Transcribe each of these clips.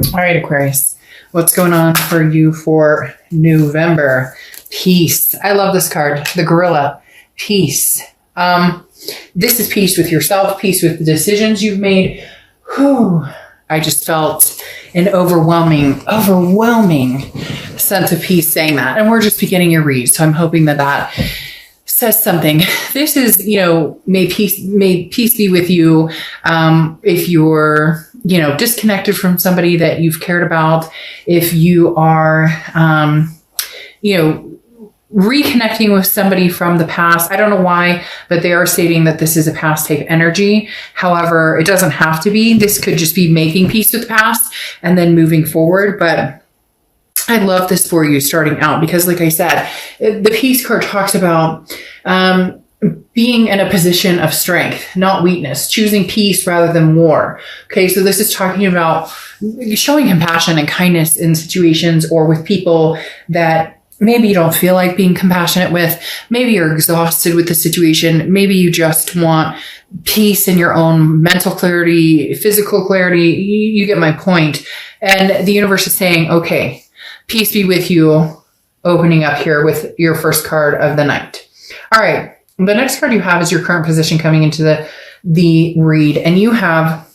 All right, Aquarius, what's going on for you for November? Peace. I love this card, the gorilla. Peace. This is peace with yourself, peace with the decisions you've made. Whew. I just felt an overwhelming sense of peace saying that. And we're just beginning your read. So I'm hoping that says something. This is, may peace be with you. If you're, disconnected from somebody that you've cared about, if you are, reconnecting with somebody from the past. I don't know why, but they are stating that this is a past type energy. However, it doesn't have to be. This could just be making peace with the past and then moving forward. But I love this for you starting out because, like I said, the peace card talks about being in a position of strength, not weakness, choosing peace rather than war. Okay, so this is talking about showing compassion and kindness in situations or with people that maybe you don't feel like being compassionate with. Maybe you're exhausted with the situation. Maybe you just want peace in your own mental clarity, physical clarity. You get my point. And the universe is saying, okay, peace be with you, opening up here with your first card of the night. All right. The next card you have is your current position coming into the read. And you have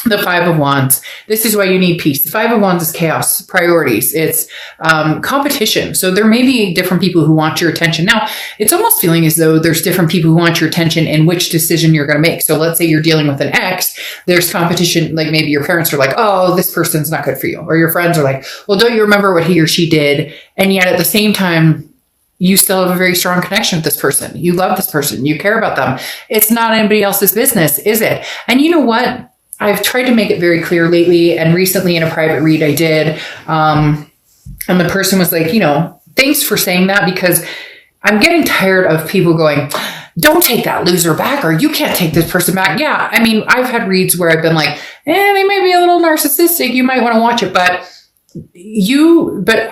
the Five of Wands. This is why you need peace. The Five of Wands is chaos, priorities. It's competition. So there may be different people who want your attention. Now, it's almost feeling as though there's different people who want your attention in which decision you're going to make. So let's say you're dealing with an ex. There's competition. Like maybe your parents are like, oh, this person's not good for you. Or your friends are like, well, don't you remember what he or she did? And yet at the same time, you still have a very strong connection with this person. You love this person. You care about them. It's not anybody else's business, is it? And you know what? I've tried to make it very clear lately, and recently in a private read I did, and the person was like, thanks for saying that because I'm getting tired of people going, don't take that loser back, or you can't take this person back. Yeah, I mean, I've had reads where I've been like, they may be a little narcissistic. You might want to watch it, but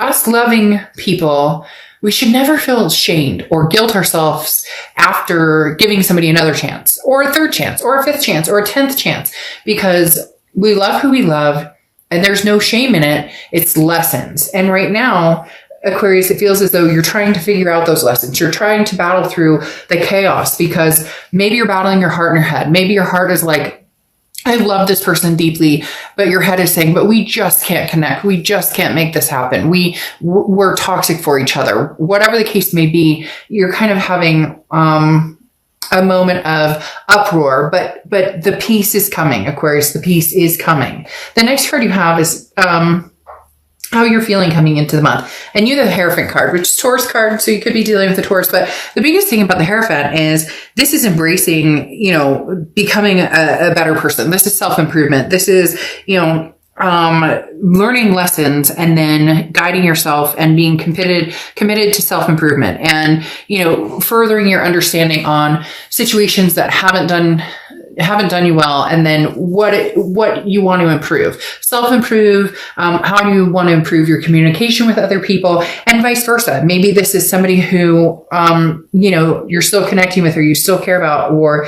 us loving people, we should never feel ashamed or guilt ourselves after giving somebody another chance or a third chance or a fifth chance or a 10th chance because we love who we love and there's no shame in it. It's lessons. And right now, Aquarius, it feels as though you're trying to figure out those lessons. You're trying to battle through the chaos because maybe you're battling your heart in your head. Maybe your heart is like, I love this person deeply, but your head is saying, but we just can't connect. We just can't make this happen. We're toxic for each other. Whatever the case may be, you're kind of having a moment of uproar, but the peace is coming, Aquarius. The peace is coming. The next card you have is how you're feeling coming into the month. And you have the Hierophant card, which is Taurus card. So you could be dealing with the Taurus, but the biggest thing about the Hierophant is this is embracing, becoming a better person. This is self-improvement. This is, learning lessons and then guiding yourself and being committed to self-improvement and, furthering your understanding on situations that haven't done you well, and then what you want to improve, self-improve, how do you want to improve your communication with other people, and vice versa. Maybe this is somebody who, you're still connecting with or you still care about, or,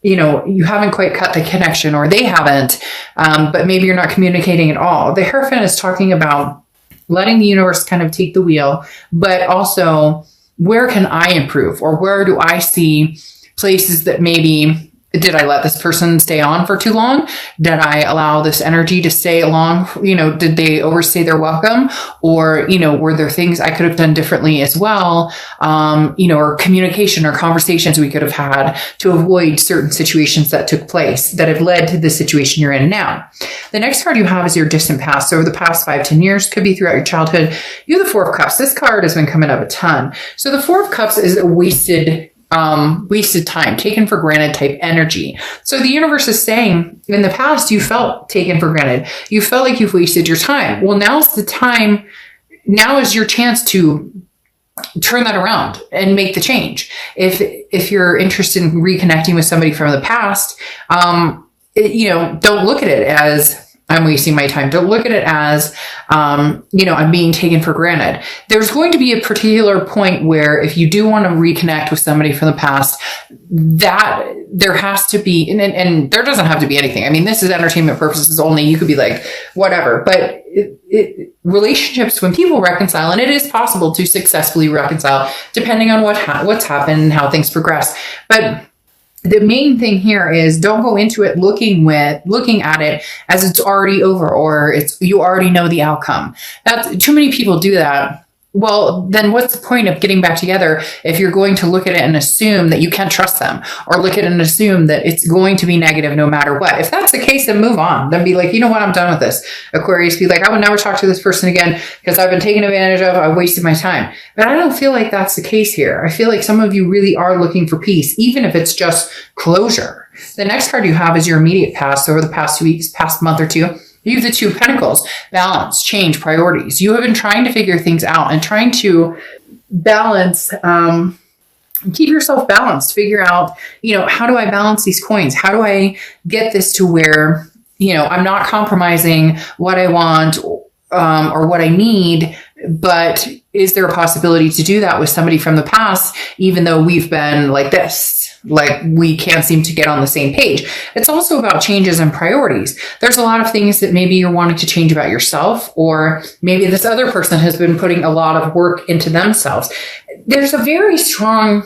you haven't quite cut the connection or they haven't, but maybe you're not communicating at all. The Hierophant is talking about letting the universe kind of take the wheel, but also where can I improve, or where do I see places that maybe, did I let this person stay on for too long? Did I allow this energy to stay along? Did they overstay their welcome? Or, were there things I could have done differently as well? Or communication or conversations we could have had to avoid certain situations that took place that have led to the situation you're in now. The next card you have is your distant past. So over the past 5-10 years, could be throughout your childhood. You have the Four of Cups. This card has been coming up a ton. So the Four of Cups is a wasted time, taken for granted type energy. So the universe is saying in the past, you felt taken for granted. You felt like you've wasted your time. Well, now's the time. Now is your chance to turn that around and make the change. If you're interested in reconnecting with somebody from the past, don't look at it as I'm wasting my time. Don't look at it as, I'm being taken for granted. There's going to be a particular point where if you do want to reconnect with somebody from the past, that there has to be, and there doesn't have to be anything. I mean, this is entertainment purposes only. You could be like, whatever, but relationships, when people reconcile, and it is possible to successfully reconcile depending on what's happened and how things progress. But the main thing here is don't go into it looking at it as it's already over, or you already know the outcome. Too many people do that. Well, then what's the point of getting back together if you're going to look at it and assume that you can't trust them, or look at it and assume that it's going to be negative no matter what? If that's the case, then move on. Then be like, you know what? I'm done with this. Aquarius, be like, I would never talk to this person again because I've been taken advantage of. I've wasted my time. But I don't feel like that's the case here. I feel like some of you really are looking for peace, even if it's just closure. The next card you have is your immediate past. Over the past 2 weeks, past month or two, you have the Two of Pentacles, balance, change, priorities. You have been trying to figure things out and trying to balance, keep yourself balanced, figure out, how do I balance these coins? How do I get this to where, I'm not compromising what I want or what I need, but is there a possibility to do that with somebody from the past, even though we've been like this? Like we can't seem to get on the same page. It's also about changes and priorities. There's a lot of things that maybe you're wanting to change about yourself, or maybe this other person has been putting a lot of work into themselves. There's a very strong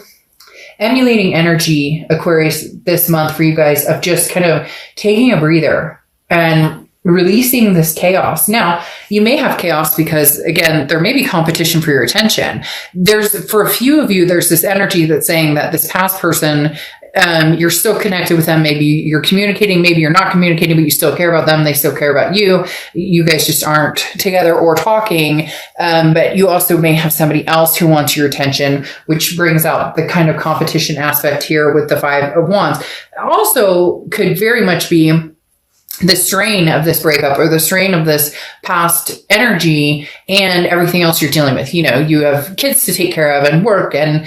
emulating energy, Aquarius, this month for you guys of just kind of taking a breather and releasing this chaos. Now, you may have chaos because, again, there may be competition for your attention. For a few of you, there's this energy that's saying that this past person, you're still connected with them. Maybe you're communicating, maybe you're not communicating, but you still care about them. They still care about you. You guys just aren't together or talking. But you also may have somebody else who wants your attention, which brings out the kind of competition aspect here with the Five of Wands. Also could very much be the strain of this breakup or the strain of this past energy and everything else you're dealing with. You have kids to take care of and work and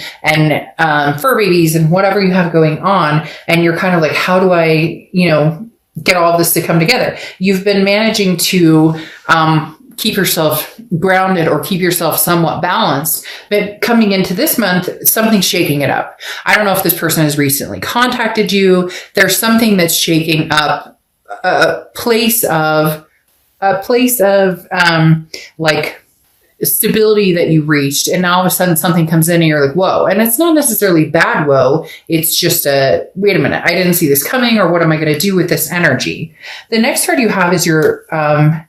fur babies and whatever you have going on. And you're kind of like, how do I, get all of this to come together? You've been managing to, keep yourself grounded or keep yourself somewhat balanced. But coming into this month, something's shaking it up. I don't know if this person has recently contacted you. There's something that's shaking up a place of like stability that you reached, and now all of a sudden something comes in and you're like, whoa. And it's not necessarily bad whoa, it's just wait a minute, I didn't see this coming, or what am I going to do with this energy? The next card you have is your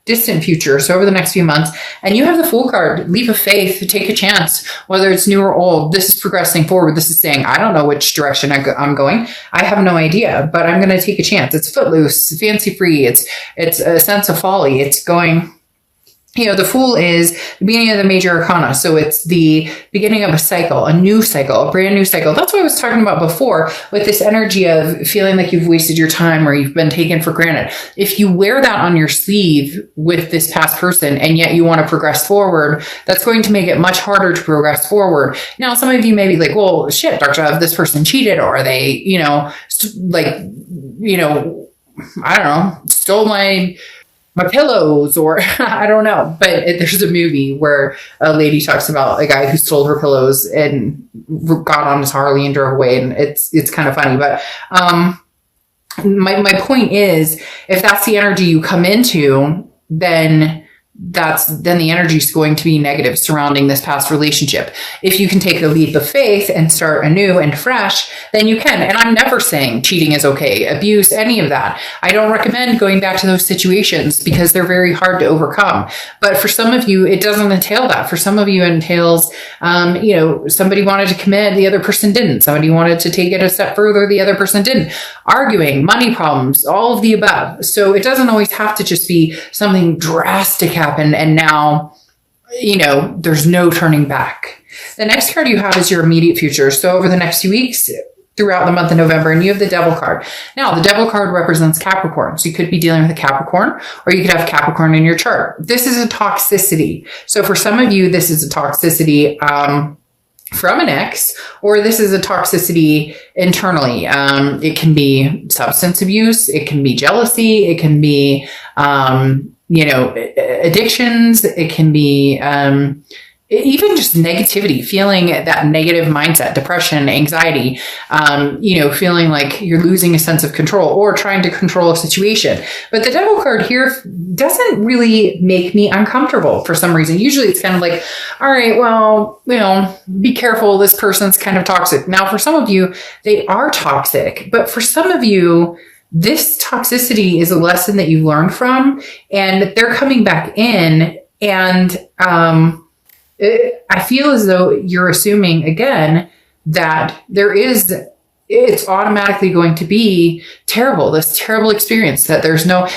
distant future, so over the next few months, and you have the Fool card, leap of faith, take a chance, whether it's new or old. This is progressing forward. This is saying, I don't know which direction I'm going. I have no idea, but I'm going to take a chance. It's footloose, fancy free. It's a sense of folly. It's going, the Fool is the beginning of the major arcana. So it's the beginning of a cycle, a new cycle, a brand new cycle. That's what I was talking about before with this energy of feeling like you've wasted your time or you've been taken for granted. If you wear that on your sleeve with this past person and yet you want to progress forward, that's going to make it much harder to progress forward. Now, some of you may be like, well, shit, Dr. Ev, this person cheated, or they, I don't know, stole my pillows, or I don't know. But there's a movie where a lady talks about a guy who stole her pillows and got on his Harley and drove away. And it's kind of funny. But my point is, if that's the energy you come into, then the energy is going to be negative surrounding this past relationship. If you can take a leap of faith and start anew and fresh, then you can. And I'm never saying cheating is okay, abuse, any of that. I don't recommend going back to those situations because they're very hard to overcome. But for some of you, it doesn't entail that. For some of you, it entails, somebody wanted to commit, the other person didn't. Somebody wanted to take it a step further, the other person didn't. Arguing, money problems, all of the above. So it doesn't always have to just be something drastic happening. And now, there's no turning back. The next card you have is your immediate future. So over the next few weeks, throughout the month of November, and you have the Devil card. Now, the Devil card represents Capricorn. So you could be dealing with a Capricorn, or you could have Capricorn in your chart. This is a toxicity. So for some of you, this is a toxicity, from an ex, or this is a toxicity internally. It can be substance abuse. It can be jealousy. It can be, addictions. It can be, even just negativity, feeling that negative mindset, depression, anxiety, feeling like you're losing a sense of control or trying to control a situation. But the devil card here doesn't really make me uncomfortable for some reason. Usually it's kind of like, all right, well, be careful. This person's kind of toxic. Now, for some of you, they are toxic, but for some of you, this toxicity is a lesson that you learned from, and they're coming back in, and, I feel as though you're assuming again that it's automatically going to be terrible, this terrible experience, that there's no,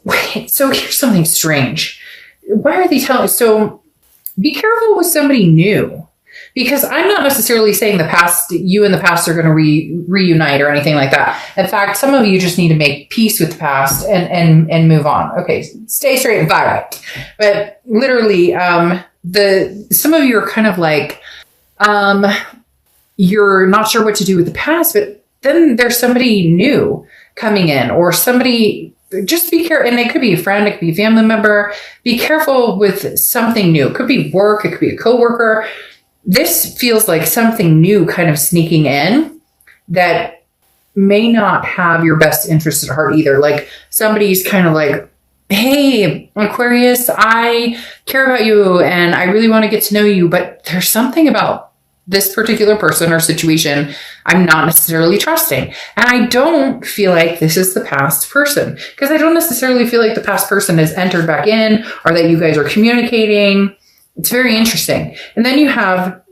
wait, so here's something strange. Why are they telling, so be careful with somebody new, because I'm not necessarily saying you and the past are going to reunite or anything like that. In fact, some of you just need to make peace with the past and move on. Okay. Stay straight and fire right. But literally, some of you are kind of like, you're not sure what to do with the past, but then there's somebody new coming in, or somebody, just be careful. And it could be a friend, it could be a family member. Be careful with something new. It could be work. It could be a coworker. This feels like something new kind of sneaking in that may not have your best interest at heart either. Like somebody's kind of like, hey, Aquarius, I care about you and I really want to get to know you, but there's something about this particular person or situation I'm not necessarily trusting. And I don't feel like this is the past person, because I don't necessarily feel like the past person has entered back in, or that you guys are communicating. It's very interesting. And then you have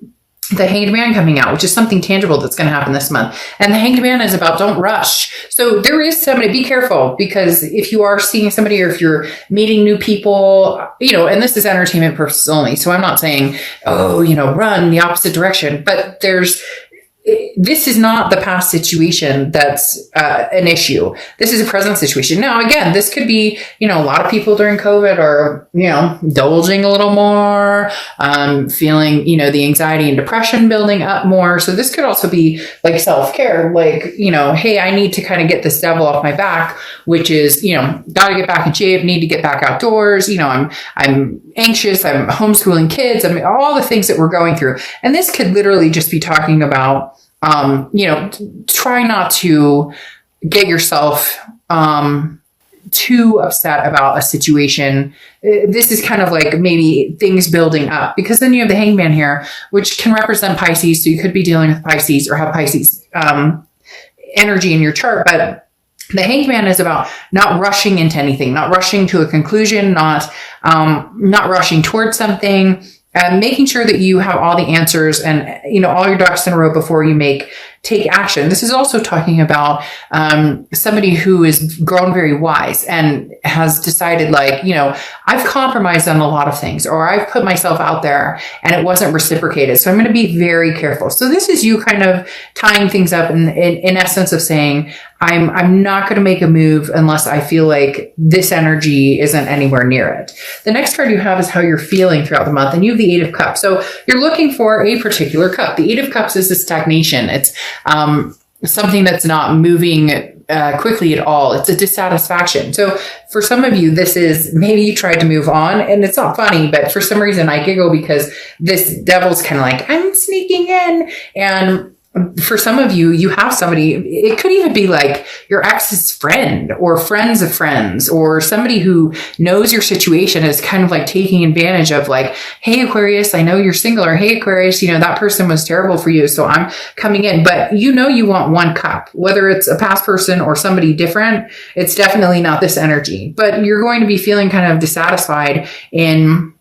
the Hanged Man coming out, which is something tangible that's going to happen this month. And the Hanged Man is about don't rush. So there is somebody, be careful, because if you are seeing somebody, or if you're meeting new people, and this is entertainment purposes only. So I'm not saying, run the opposite direction, but this is not the past situation that's an issue. This is a present situation. Now, again, this could be, a lot of people during COVID are, indulging a little more, feeling, the anxiety and depression building up more. So this could also be like self-care, like, hey, I need to kind of get this devil off my back, which is, got to get back in shape, need to get back outdoors. I'm anxious. I'm homeschooling kids. All the things that we're going through. And this could literally just be talking about, try not to get yourself too upset about a situation. This is kind of like maybe things building up, because then you have the Hanged Man here, which can represent Pisces. So you could be dealing with Pisces or have Pisces energy in your chart. But the Hanged Man is about not rushing into anything, not rushing to a conclusion, not rushing towards something. Making sure that you have all the answers and, all your ducks in a row before you take action. This is also talking about somebody who has grown very wise and has decided, like, I've compromised on a lot of things, or I've put myself out there and it wasn't reciprocated. So I'm going to be very careful. So this is you kind of tying things up in essence of saying, I'm not going to make a move unless I feel like this energy isn't anywhere near it. The next card you have is how you're feeling throughout the month, and you have the Eight of Cups. So you're looking for a particular cup. The Eight of Cups is a stagnation. It's something that's not moving quickly at all. It's a dissatisfaction. So for some of you, this is maybe you tried to move on, and it's not funny, but for some reason I giggle because this devil's kind of like, I'm sneaking in. And for some of you, you have somebody, it could even be like your ex's friend or friends of friends, or somebody who knows your situation is kind of like taking advantage of, like, hey, Aquarius, I know you're single, or hey, Aquarius, that person was terrible for you, so I'm coming in. But you want one cup, whether it's a past person or somebody different. It's definitely not this energy, but you're going to be feeling kind of dissatisfied in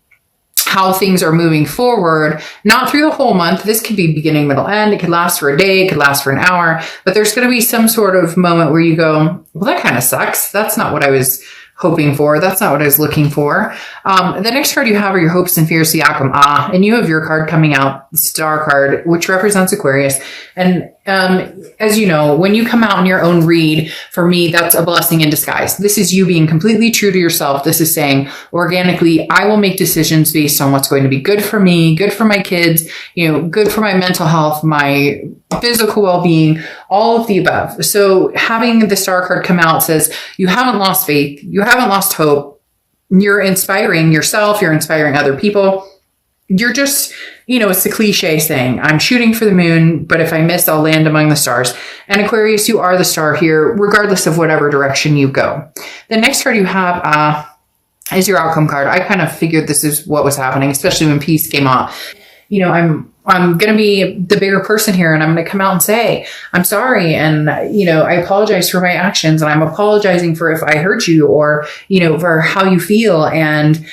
how things are moving forward, not through the whole month. This could be beginning, middle, end. It could last for a day. It could last for an hour, but there's going to be some sort of moment where you go, well, that kind of sucks. That's not what I was hoping for. That's not what I was looking for. The next card you have are your hopes and fears, the outcome. And you have your card coming out, the Star card, which represents Aquarius. And as you know, when you come out in your own read, for me, that's a blessing in disguise. This is you being completely true to yourself. This is saying organically, I will make decisions based on what's going to be good for me, good for my kids, good for my mental health, my physical well-being, all of the above. So having the Star card come out says you haven't lost faith. You haven't lost hope. You're inspiring yourself. You're inspiring other people. You're just, it's the cliche saying, I'm shooting for the moon, but if I miss, I'll land among the stars. And Aquarius, you are the star here, regardless of whatever direction you go. The next card you have is your outcome card. I kind of figured this is what was happening, especially when peace came out. I'm going to be the bigger person here, and I'm going to come out and say, I'm sorry. And, I apologize for my actions, and I'm apologizing for if I hurt you or, for how you feel. And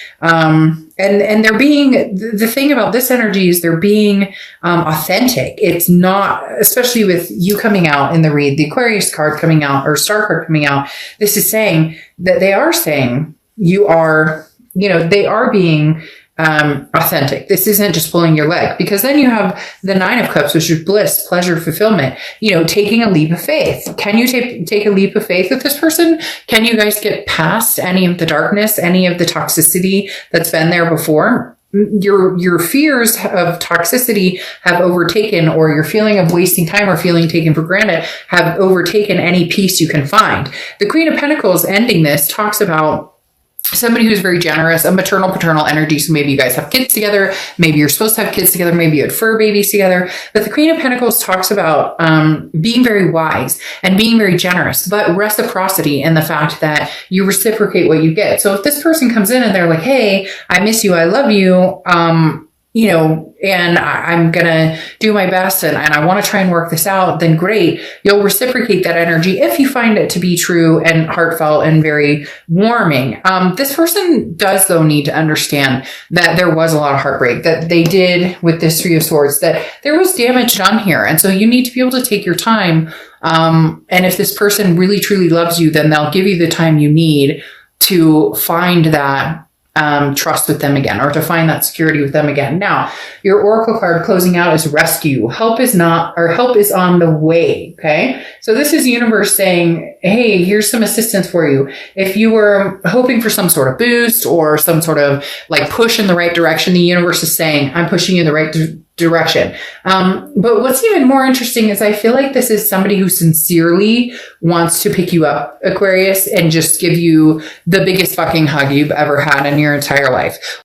they're being, the thing about this energy is they're being authentic. It's not, especially with you coming out in the read, the Aquarius card coming out or Star card coming out. This is saying that they are saying you are, they are being authentic. This isn't just pulling your leg, because then you have the 9 of Cups, which is bliss, pleasure, fulfillment, taking a leap of faith. Can you take a leap of faith with this person? Can you guys get past any of the darkness, any of the toxicity that's been there before? Your fears of toxicity have overtaken, or your feeling of wasting time or feeling taken for granted have overtaken any peace you can find. The Queen of Pentacles ending this talks about somebody who's very generous, a maternal paternal energy. So maybe you guys have kids together. Maybe you're supposed to have kids together. Maybe you had fur babies together. But the Queen of Pentacles talks about being very wise and being very generous, but reciprocity in the fact that you reciprocate what you get. So if this person comes in and they're like, hey, I miss you, I love you, and I'm going to do my best and I want to try and work this out, then great. You'll reciprocate that energy if you find it to be true and heartfelt and very warming. This person does, though, need to understand that there was a lot of heartbreak that they did with this 3 of Swords, that there was damage done here. And so you need to be able to take your time. And if this person really, truly loves you, then they'll give you the time you need to find that trust with them again, or to find that security with them again. Now, your Oracle card closing out is rescue. Help is on the way. Okay. So this is universe saying, hey, here's some assistance for you. If you were hoping for some sort of boost or some sort of like push in the right direction, the universe is saying, I'm pushing you in the right direction. But what's even more interesting is I feel like this is somebody who sincerely wants to pick you up, Aquarius, and just give you the biggest fucking hug you've ever had in your entire life.